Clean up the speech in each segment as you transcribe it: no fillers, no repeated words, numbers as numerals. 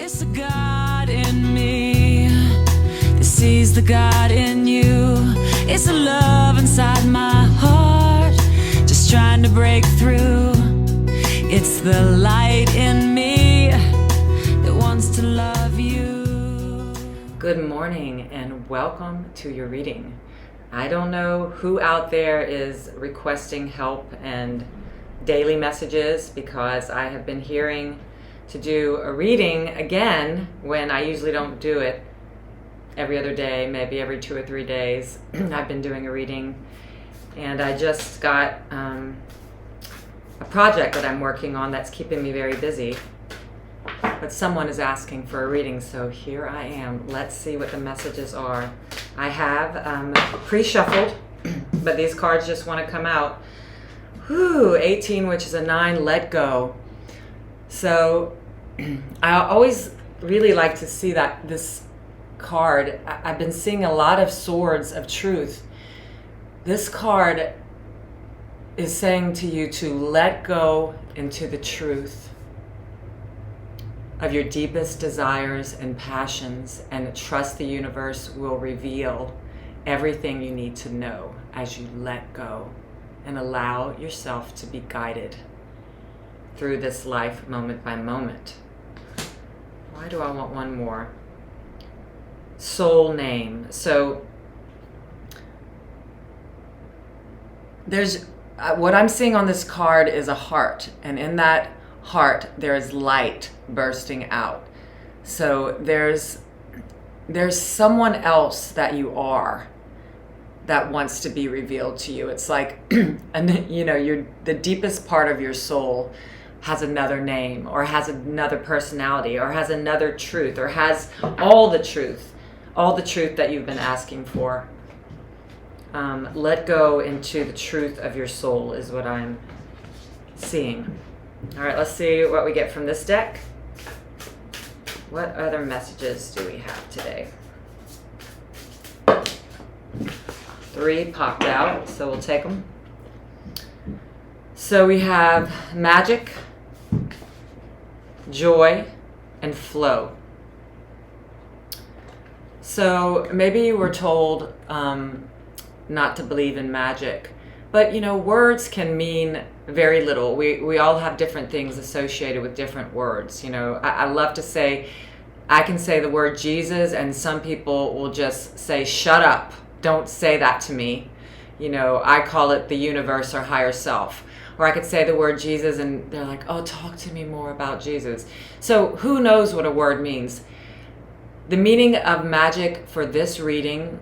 It's the God in me that sees the God in you. It's the love inside my heart, just trying to break through. It's the light in me that wants to love you. Good morning and welcome to your reading. I don't know who out there is requesting help and daily messages, because I have been hearing to do a reading again when I usually don't do it every other day, maybe every 2 or 3 days. I've been doing a reading, and I just got a project that I'm working on that's keeping me very busy. But someone is asking for a reading, so here I am. Let's see what the messages are. I have pre-shuffled, but these cards just want to come out. 18, which is a 9, let go. So I always really like to see that this card. I've been seeing a lot of swords of truth. This card is saying to you to let go into the truth of your deepest desires and passions, and trust the universe will reveal everything you need to know as you let go and allow yourself to be guided through this life moment by moment. Why do I want one more? Soul name. So there's what I'm seeing on this card is a heart, and in that heart there is light bursting out. So there's someone else that you are that wants to be revealed to you. It's like, and the deepest part of your soul has another name, or has another personality, or has another truth, or has all the truth that you've been asking for. Let go into the truth of your soul is what I'm seeing. All right, let's see what we get from this deck. What other messages do we have today? 3 popped out, so we'll take them. So we have magic, joy, and flow. So maybe you were told not to believe in magic, but words can mean very little. We all have different things associated with different words. I love to say, I can say the word Jesus, and some people will just say, shut up, don't say that to me. I call it the universe or higher self. Or I could say the word Jesus and they're like, oh, talk to me more about Jesus. So who knows what a word means? The meaning of magic for this reading,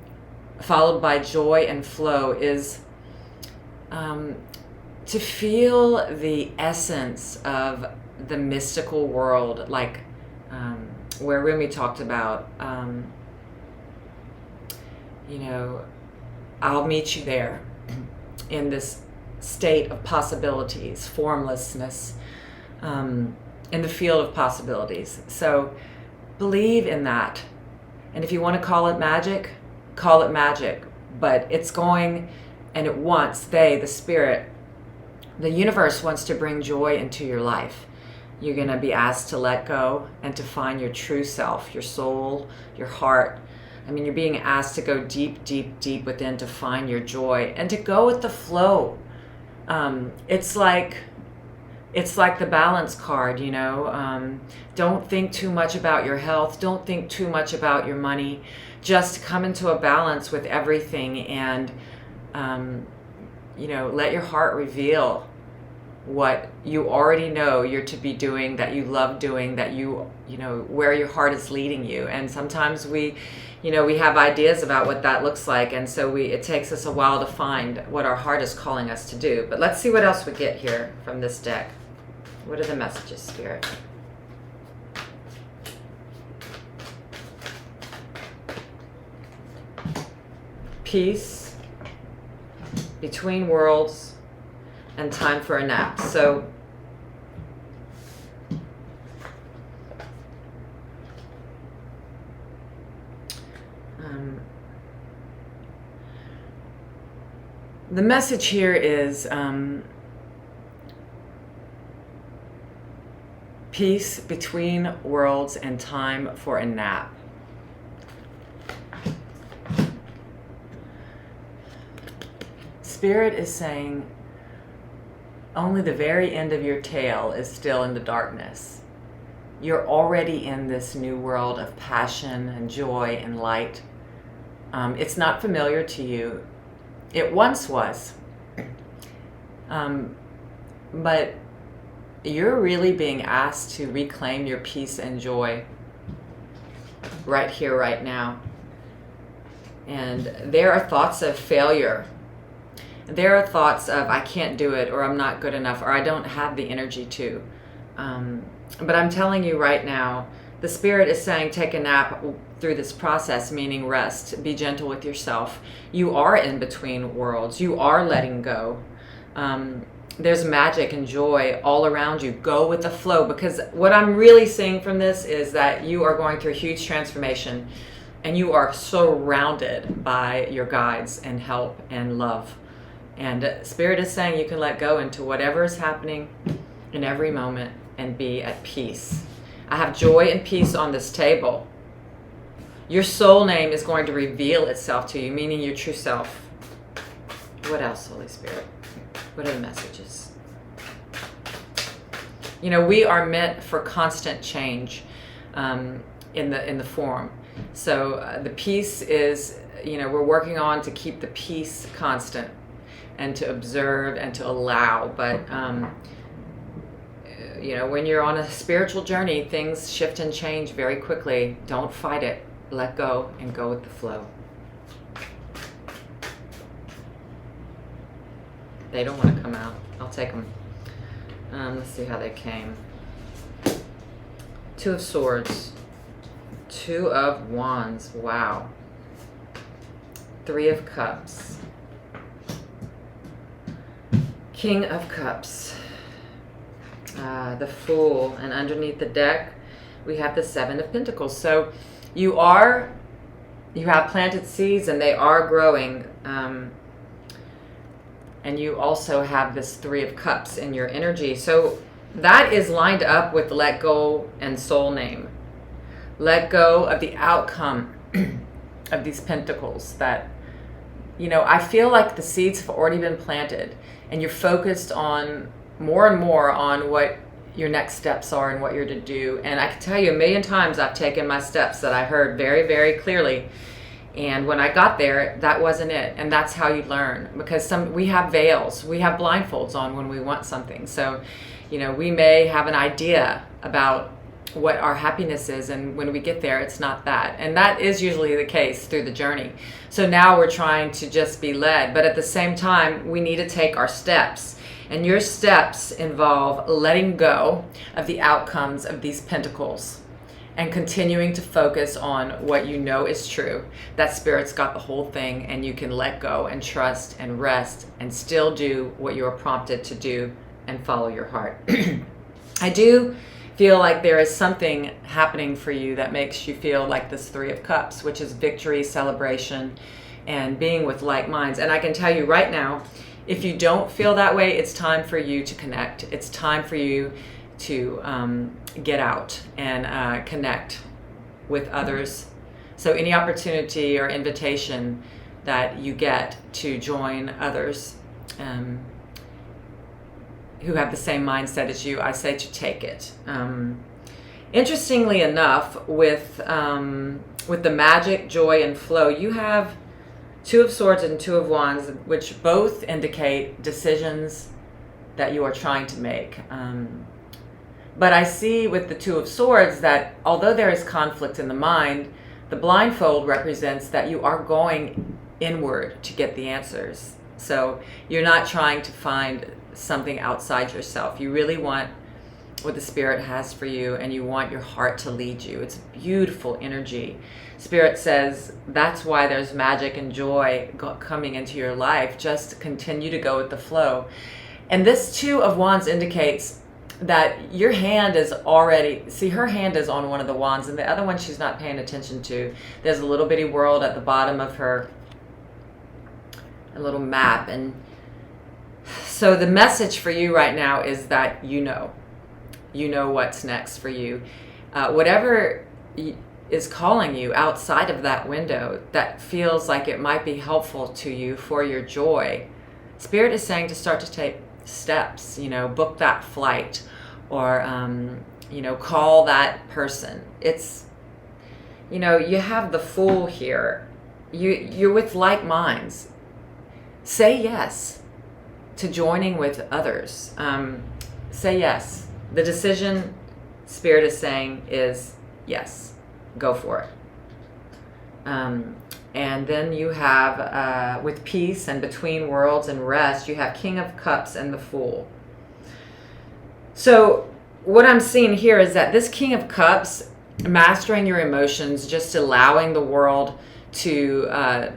followed by joy and flow, is to feel the essence of the mystical world, like where Rumi talked about, I'll meet you there in this state of possibilities, formlessness, in the field of possibilities. So believe in that. And if you want to call it magic, but it's going, and it wants, the spirit, the universe wants to bring joy into your life. You're going to be asked to let go and to find your true self, your soul, your heart. You're being asked to go deep, deep, deep within to find your joy and to go with the flow. It's like the balance card, don't think too much about your health. Don't think too much about your money. Just come into a balance with everything, and, let your heart reveal what you already know you're to be doing, that you love doing, that where your heart is leading you. And sometimes we have ideas about what that looks like, and so it takes us a while to find what our heart is calling us to do. But let's see what else we get here from this deck. What are the messages, Spirit? Peace, between worlds, and time for a nap. So the message here is peace between worlds and time for a nap. Spirit is saying only the very end of your tail is still in the darkness. You're already in this new world of passion and joy and light. It's not familiar to you. It once was. But you're really being asked to reclaim your peace and joy right here, right now. And there are thoughts of failure. There are thoughts of I can't do it, or I'm not good enough, or I don't have the energy to. But I'm telling you right now, the Spirit is saying take a nap through this process, meaning rest. Be gentle with yourself. You are in between worlds. You are letting go. There's magic and joy all around you. Go with the flow, because what I'm really seeing from this is that you are going through a huge transformation, and you are surrounded by your guides and help and love. And Spirit is saying you can let go into whatever is happening in every moment and be at peace. I have joy and peace on this table. Your soul name is going to reveal itself to you, meaning your true self. What else, Holy Spirit? What are the messages? You know, we are meant for constant change in the form. So the peace is, you know, we're working on to keep the peace constant and to observe and to allow. But, you know, when you're on a spiritual journey, things shift and change very quickly. Don't fight it. Let go and go with the flow. They don't want to come out. I'll take them. Let's see how they came. Two of Swords. Two of Wands. Wow. Three of Cups. King of Cups. The Fool. And underneath the deck, we have the Seven of Pentacles. So you have planted seeds and they are growing. And you also have this Three of Cups in your energy. So that is lined up with let go and soul name. Let go of the outcome of these pentacles that, you know, I feel like the seeds have already been planted and you're focused on more and more on what your next steps are and what you're to do. And I can tell you 1,000,000 times I've taken my steps that I heard very, very clearly. And when I got there, that wasn't it. And that's how you learn, because we have veils, we have blindfolds on when we want something. So, you know, we may have an idea about what our happiness is, and when we get there, it's not that. And that is usually the case through the journey. So now we're trying to just be led, but at the same time, we need to take our steps. And your steps involve letting go of the outcomes of these pentacles and continuing to focus on what you know is true. That Spirit's got the whole thing, and you can let go and trust and rest and still do what you are prompted to do and follow your heart. I do feel like there is something happening for you that makes you feel like this Three of Cups, which is victory, celebration, and being with like minds. And I can tell you right now, if you don't feel that way, it's time for you to connect. It's time for you to get out and connect with others. So any opportunity or invitation that you get to join others who have the same mindset as you, I say to take it. Interestingly enough, with the magic, joy, and flow, you have Two of Swords and Two of Wands, which both indicate decisions that you are trying to make. But I see with the Two of Swords that although there is conflict in the mind, the blindfold represents that you are going inward to get the answers. So you're not trying to find something outside yourself. You really want what the Spirit has for you, and you want your heart to lead you. It's beautiful energy. Spirit says that's why there's magic and joy coming into your life. Just continue to go with the flow. And this Two of Wands indicates that your hand is already, see, her hand is on one of the wands, and the other one she's not paying attention to. There's a little bitty world at the bottom of her, a little map. And so the message for you right now is that you know. you know what's next for you. Whatever is calling you outside of that window that feels like it might be helpful to you for your joy, Spirit is saying to start to take steps, book that flight, or, call that person. It's, you have the Fool here. You're with like minds. Say yes to joining with others. Say yes. The decision, Spirit is saying, is yes. Go for it. And then you have, with peace and between worlds and rest, you have King of Cups and the Fool. So what I'm seeing here is that this King of Cups, mastering your emotions, just allowing the world to,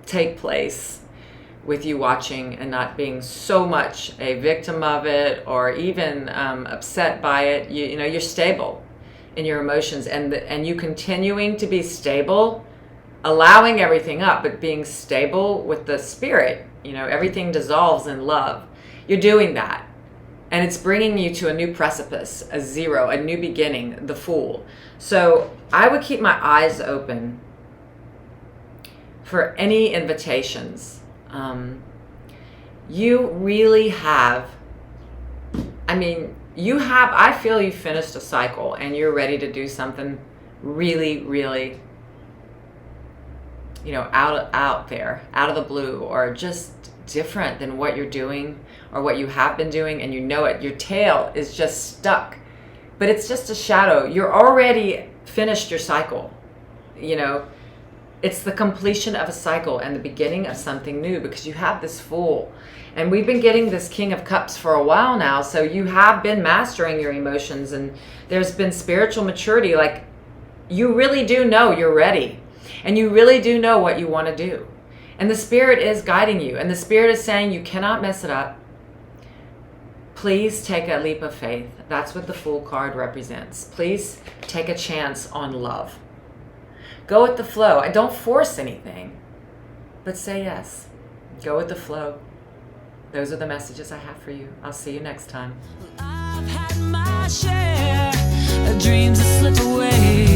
take place with you watching and not being so much a victim of it or even upset by it. You're stable in your emotions, and you continuing to be stable, allowing everything up, but being stable with the Spirit. Everything dissolves in love. You're doing that. And it's bringing you to a new precipice, a zero, a new beginning, the Fool. So I would keep my eyes open for any invitations. You really have, I feel you finished a cycle and you're ready to do something really, really, out there, out of the blue, or just different than what you're doing or what you have been doing, and it. Your tail is just stuck, but it's just a shadow. You're already finished your cycle. It's the completion of a cycle and the beginning of something new, because you have this Fool. And we've been getting this King of Cups for a while now, so you have been mastering your emotions, and there's been spiritual maturity. Like, you really do know you're ready, and you really do know what you want to do. And the Spirit is guiding you, and the Spirit is saying you cannot mess it up. Please take a leap of faith. That's what the Fool card represents. Please take a chance on love. Go with the flow. I don't force anything, but say yes. Go with the flow. Those are the messages I have for you. I'll see you next time. I've had my share of dreams that slip away.